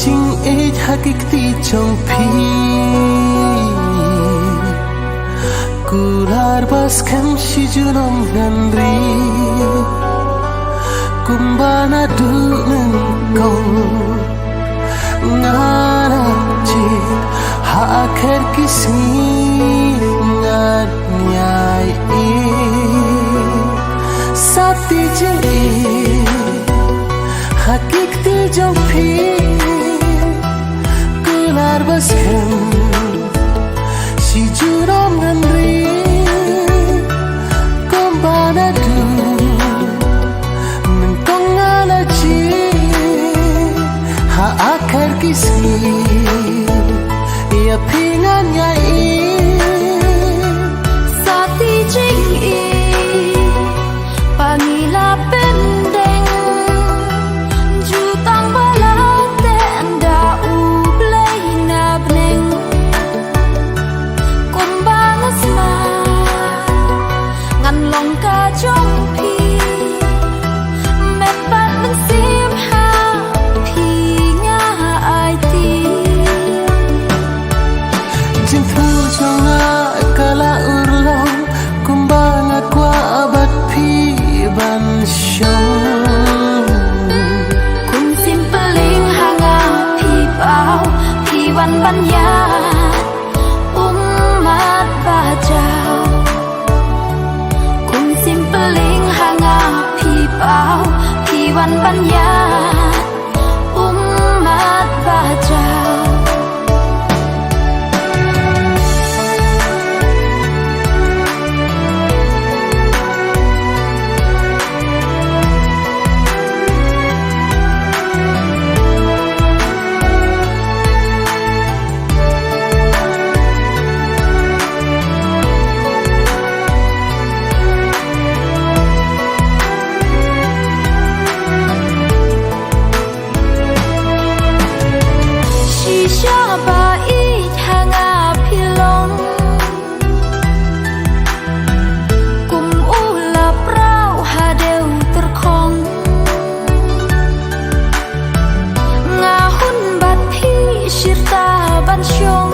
jing e hakikti chong phi kular bas kham shijunom gandri kumbana dunung kong ngana chi ha akhir kisi ngat nyai e sati jing e hakikti chong phi kular bas kham shijunom gandri kumbana akhir kisi ya pingan ya sati jing pangila pendeng jutang balate anda ublay na bneng kumbangas na ngan long ka jong pi mepat mensim ha kala urlong kumbanga kwa abat pi ban shong kun simpeling hanga pi pau pi wan ban ya umat bajau kun simpeling hanga pi pau pi wan ban ya umat bajau ban shong